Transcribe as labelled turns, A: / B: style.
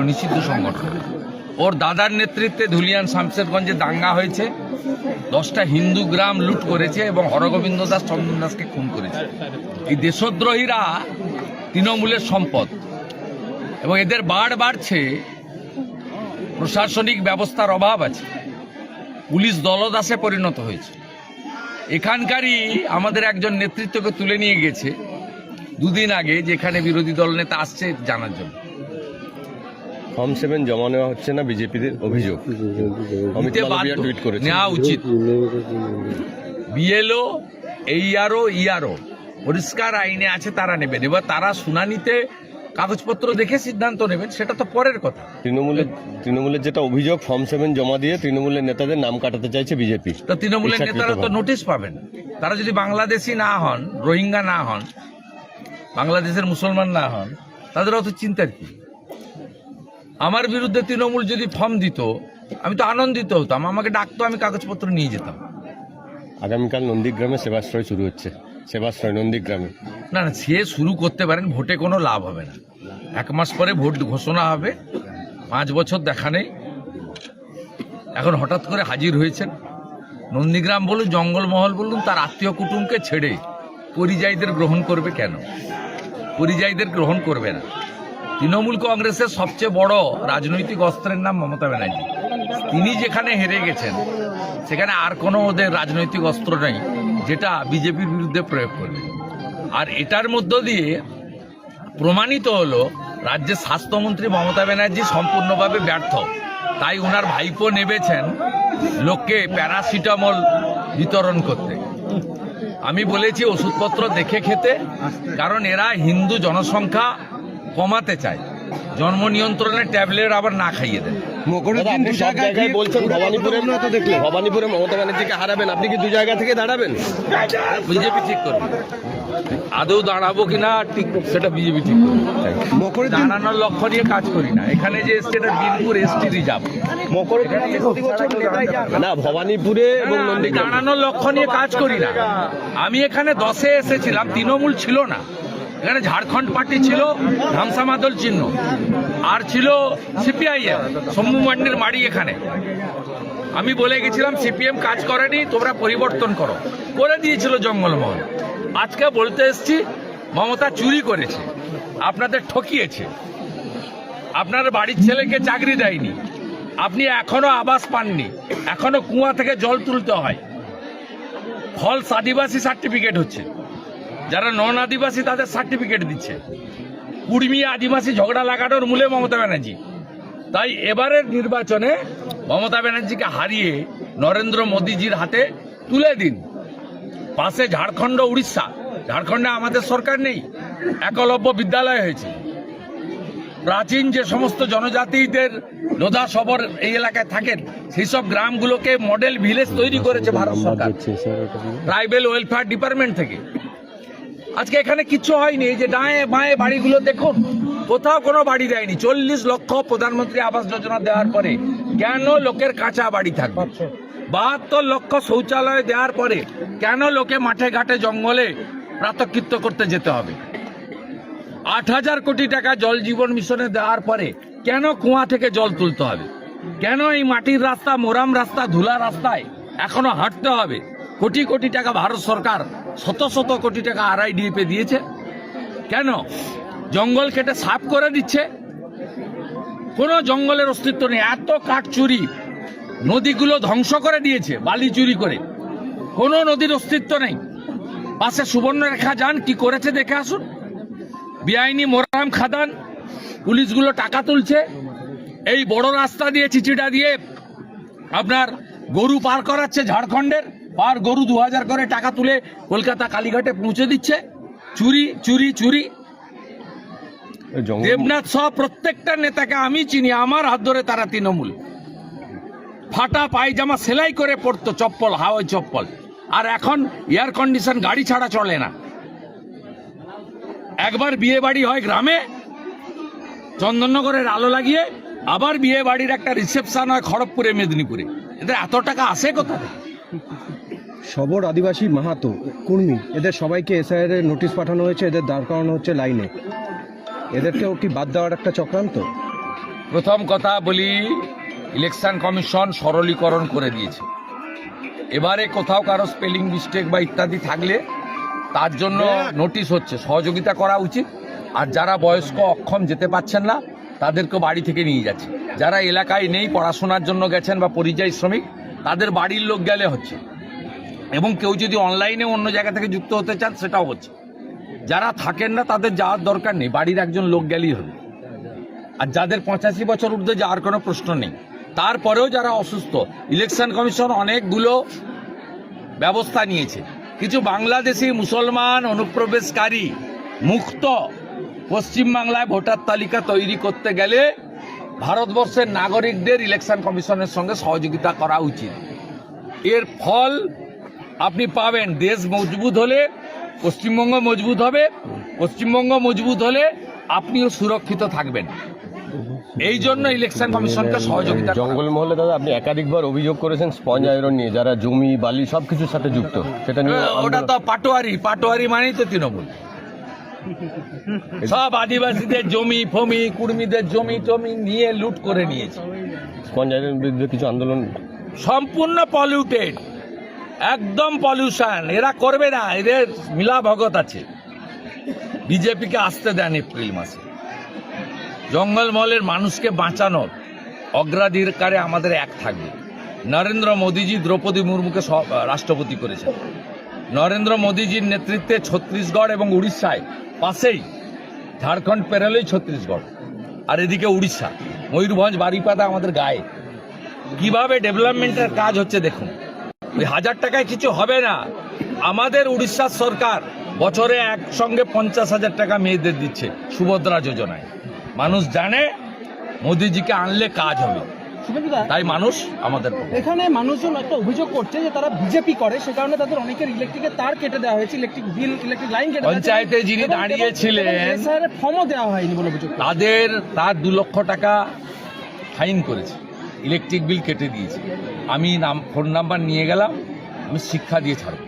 A: নিষিদ্ধ সংগঠন। ওর দাদার নেতৃত্বে ধুলিয়ান শামশেরগঞ্জে দাঙ্গা হয়েছে, 10টা হিন্দু গ্রাম লুট করেছে এবং হরগোবিন্দ দাস চন্দন দাসকে খুন করেছে। এই দেশদ্রোহীরা তৃণমূলের সম্পদ এবং এদের বাড়ছে। প্রশাসনিক ব্যবস্থার অভাব আছে, পুলিশ দলদাসে পরিণত হয়েছে। এখানকারই আমাদের একজন নেতৃত্বকে তুলে নিয়ে গেছে দুদিন আগে, যেখানে বিরোধী দল নেতা আসছে জানার জন্য।
B: ফর্ম 7 জমা নেওয়া হচ্ছে না, বিজেপির অভিযোগ। অমিত মালভিয়া টুইট করেছে
A: নেওয়া উচিত। বিএলও, এইআরও, ইআরও পরিষ্কার আইনে আছে, তারা নেবেন। এবার তারা শুনানিতে কাগজপত্র দেখে সিদ্ধান্ত নেবেন, সেটা তো পরের কথা।
B: তৃণমূলের যেটা অভিযোগ, ফর্ম 7 জমা দিয়ে তৃণমূলের নেতাদের নাম কাটাতে চাইছে বিজেপি।
A: তো তৃণমূলের নেতারা তো নোটিশ পাবেন। তারা যদি বাংলাদেশি না হন, রোহিঙ্গা না হন, বাংলাদেশের মুসলমান না হন, তাদের অত চিন্তার কি? আমার বিরুদ্ধে তৃণমূল যদি ফর্ম দিত, আমি তো আনন্দিত হতাম, আমাকে ডাকতো, আমি কাগজপত্র নিয়ে যেতাম।
B: আগামীকাল নন্দীগ্রামে সেবাশ্রয় শুরু হচ্ছে। সেবাশ্রয় নন্দীগ্রামে
A: না, সে শুরু করতে পারেন, ভোটে কোনো লাভ হবে না। 1 মাস পরে ভোট ঘোষণা হবে, 5 বছর দেখা নেই। এখন হঠাৎ করে হাজির হয়েছেন। নন্দীগ্রাম বলুন, জঙ্গলমহল বলুন, তার আত্মীয় কুটুমকে ছেড়ে পরিযায়ীদের গ্রহণ করবে কেন? পরিযায়ীদের গ্রহণ করবে না। তৃণমূল কংগ্রেসের সবচেয়ে বড় রাজনৈতিক অস্ত্রের নাম মমতা ব্যানার্জি। তিনি যেখানে হেরে গেছেন, সেখানে আর কোনো ওদের রাজনৈতিক অস্ত্র নেই যেটা বিজেপির বিরুদ্ধে প্রয়োগ করবে। আর এটার মধ্য দিয়ে প্রমাণিত হলো রাজ্যের স্বাস্থ্যমন্ত্রী মমতা ব্যানার্জি সম্পূর্ণভাবে ব্যর্থ। তাই ওনার ভাইপো নেমেছেন লোককে প্যারাসিটামল বিতরণ করতে। আমি বলেছি ওষুধপত্র দেখে খেতে, কারণ এরা হিন্দু জনসংখ্যা কমাতে চায়, জন্ম নিয়ন্ত্রণের ট্যাবলেট আবার না খাইয়ে দেন।
B: বলছেন ভবানীপুরে মমতা ব্যানার্জিকে হারাবেন, আপনি কি 2 জায়গা থেকে দাঁড়াবেন?
A: বিজেপি ঠিক করবে, আদৌ দাঁড়াবো কিনা ঠিক সেটা বিজেপি ঠিক করবে। দাঁড়ানোর লক্ষ্য নিয়ে কাজ করি না। এখানে যে এসছে এটা বীরপুর এসটি রিজার্ভ,
B: না ভবানীপুরে এবং
A: দাঁড়ানোর লক্ষ্য নিয়ে কাজ করি না। আমি এখানে 10-এ এসেছিলাম, তৃণমূল ছিল না এখানে, ঝাড়খণ্ড পার্টি ছিল, ধামসা মাদল চিহ্ন, আর ছিল সিপিআইএম, শম্ভু মান্ডির মাড়ি। এখানে আমি বলে গেছিলাম সিপিএম কাজ করেনি, তোমরা পরিবর্তন করো, করে দিয়েছিল জঙ্গলমহল। আজকে বলতে এসছি মমতা চুরি করেছে, আপনাদের ঠকিয়েছে, আপনার বাড়ির ছেলেকে চাকরি দেয়নি, আপনি এখনো আবাস পাননি, এখনো কুয়া থেকে জল তুলতে হয়, ফলস আদিবাসী সার্টিফিকেট হচ্ছে, যারা নন আদিবাসী তাদের সার্টিফিকেট দিচ্ছে, কুর্মী আদিবাসী ঝগড়া লাগানোর মূলে মমতা ব্যানার্জি। তাই এবারের নির্বাচনে মমতা ব্যানার্জিকে হারিয়ে নরেন্দ্র মোদীজির হাতে তুলে দিন। পাশে ঝাড়খণ্ড, উড়িষ্যা, ঝাড়খণ্ডে আমাদের সরকার নেই, একলব্য বিদ্যালয় হয়েছে। প্রাচীন যে সমস্ত জনজাতিদের লোধা সবর এই এলাকায় থাকেন, সেই সব গ্রামগুলোকে মডেল ভিলেজ তৈরি করেছে ভারত সরকার, ট্রাইবেল ওয়েলফেয়ার ডিপার্টমেন্ট থেকে। আজকে এখানে কিচ্ছু হয়নি। এই যে ডায়ে বাঁয়ে বাড়িগুলো দেখুন, কোথাও কোনো বাড়ি দেয়নি। 40 লক্ষ প্রধানমন্ত্রী আবাস যোজনা দেওয়ার পরে কেন লোকের কাঁচা বাড়ি থাকবে? 72 লক্ষ শৌচালয় দেওয়ার পরে কেন লোকে মাঠে ঘাটে জঙ্গলে প্রাতকৃত্য করতে যেতে হবে? 8,000 কোটি টাকা জল জীবন মিশনে দেওয়ার পরে কেন কুয়া থেকে জল তুলতে হবে? কেন এই মাটির রাস্তা, মোরাম রাস্তা, ধুলা রাস্তায় এখনো হাঁটতে হবে? কোটি কোটি টাকা ভারত সরকার, শত কোটি টাকা RIDF দিয়েছে। কেন জঙ্গল কেটে সাফ করে দিচ্ছে? কোনো জঙ্গলের অস্তিত্ব নেই। এত কাঠ চুরি, নদীগুলো ধ্বংস করে দিয়েছে বালি চুরি করে, কোনো নদীর অস্তিত্ব নেই। পাশে সুবর্ণরেখা যান, কি করেছে দেখে আসুন। বেআইনি মোরাম খাদান, পুলিশগুলো টাকা তুলছে। এই বড় রাস্তা দিয়ে, চিচিটা দিয়ে আপনার গরু পার করাচ্ছে, ঝাড়খণ্ডের পার গরু 2000 করে টাকা তুলে কলকাতা কালীঘাটে পৌঁছে দিচ্ছে। চুরি চুরি চুরি। দেবনাথ সহ প্রত্যেকটা নেতাকে আমি চিনি, আমার হাত ধরে তারা তৃণমূল। ফাটা পায়জামা সেলাই করে পড়তো, চপ্পল, হাওয়াই চপ্পল। আর এখন এয়ার কন্ডিশন গাড়ি ছাড়া চলে না। একবার বিয়ে বাড়ি হয় গ্রামে চন্দননগরের আলো লাগিয়ে, আবার বিয়ে বাড়ির একটা রিসেপশন হয় খড়গপুরে, মেদিনীপুরে। এদের এত টাকা আসে কোথা থেকে?
C: সবর আদিবাসী, মাহাতো, কুর্মী, এদের সবাইকে SIR এর নোটিশ পাঠানো হয়েছে, এদের দাঁড় করানো হচ্ছে লাইনে। এদেরকেও কি বাদ দেওয়ার একটা চক্রান্ত?
A: প্রথম কথা বলি, ইলেকশন কমিশন সরলীকরণ করে দিয়েছে। এবারে কোথাও কারো স্পেলিং মিস্টেক বা ইত্যাদি থাকলে তার জন্য নোটিশ হচ্ছে, সহযোগিতা করা উচিত। আর যারা বয়স্ক অক্ষম যেতে পারছেন না তাদেরকে বাড়ি থেকে নিয়ে যাচ্ছে। যারা এলাকায় নেই, পড়াশোনার জন্য গেছেন বা পরিযায়ী শ্রমিক, তাদের বাড়ির লোক গেলে হচ্ছে। এবং কেউ যদি অনলাইনে অন্য জায়গা থেকে যুক্ত হতে চান সেটাও হচ্ছে। যারা থাকেন না তাদের যাওয়ার দরকার নেই, বাড়ির একজন লোক গেলেই হবে। আর যাদের 85 বছর ঊর্ধ্বে যাওয়ার কোনো প্রশ্ন নেই। তারপরেও যারা অসুস্থ, ইলেকশন কমিশন অনেকগুলো ব্যবস্থা নিয়েছে। কিছু বাংলাদেশি মুসলমান অনুপ্রবেশকারী মুক্ত পশ্চিমবাংলায় ভোটার তালিকা তৈরি করতে গেলে ভারতবর্ষের নাগরিকদের ইলেকশন কমিশনের সঙ্গে সহযোগিতা করা উচিত। এর ফল আপনি পাবেন। দেশ মজবুত হলে পশ্চিমবঙ্গ মজবুত হবে, পশ্চিমবঙ্গ মজবুত হলে আপনিও সুরক্ষিত থাকবেন। এই জন্য ইলেকশন কমিশনকে সহযোগিতা করা।
B: জঙ্গলমহলে দাদা আপনি একাধিকবার অভিযোগ করেছেন স্পঞ্জ আয়রন নিয়ে, যারা জমি বালি সবকিছুর সাথে যুক্ত, সেটা নিয়ে
A: ওটা তো পাটোয়ারি মানেই তো তৃণমূল। সব আদিবাসীদের জমি ফমি, কুর্মীদের জমি টমি নিয়ে লুট করে নিয়েছে।
B: স্পঞ্জ আয়রনের বিরুদ্ধে কিছু আন্দোলন
A: সম্পূর্ণ পলিউটেড, একদম পলিউশন। এরা করবে না, এদের মিলা ভগত আছে। বিজেপিকে আসতে দেন এপ্রিল মাসে। জঙ্গলমহলের মানুষকে বাঁচানোর অগ্রাধিকারে আমাদের এক থাকবে। নরেন্দ্র মোদীজি দ্রৌপদী মুর্মুকে রাষ্ট্রপতি করেছেন। নরেন্দ্র মোদীজির নেতৃত্বে ছত্তিশগড় এবং উড়িষ্যায় পাশেই, ঝাড়খণ্ড পেরোলেই ছত্তিশগড়, আর এদিকে উড়িষ্যা, ময়ূরভঞ্জ, বারিপাদা আমাদের গায়ে। কিভাবে ডেভেলপমেন্টের কাজ হচ্ছে দেখুন। ওই 1000 টাকায় কিছু হবে না। আমাদের উড়িষ্যার সরকার বছরে একসঙ্গে 50,000 টাকা মেয়েদের দিচ্ছে সুভদ্রা যোজনায়। মানুষ জানে মোদিজিকে আনলে কাজ হবে, তাই মানুষ আমাদের পক্ষে।
D: এখানে মানুষজন একটা অভিযোগ করছে যে তারা বিজেপি করে, সে কারণে তাদের অনেকের ইলেকট্রিকের তার কেটে দেওয়া হয়েছে, ইলেকট্রিক বিল, ইলেকট্রিক লাইন কেটে দেওয়া হয়েছে।
A: পঞ্চায়েতে যিনি দাঁড়িয়েছিলেন
D: ফর্মও দেওয়া হয়নি বলে অভিযোগ।
A: তার 2 লক্ষ টাকা ফাইন করেছে, ইলেকট্রিক বিল কেটে দিয়েছে। আমি ফোন নাম্বার নিয়ে গেলাম, আমি শিক্ষা দিয়ে ছাড়ব।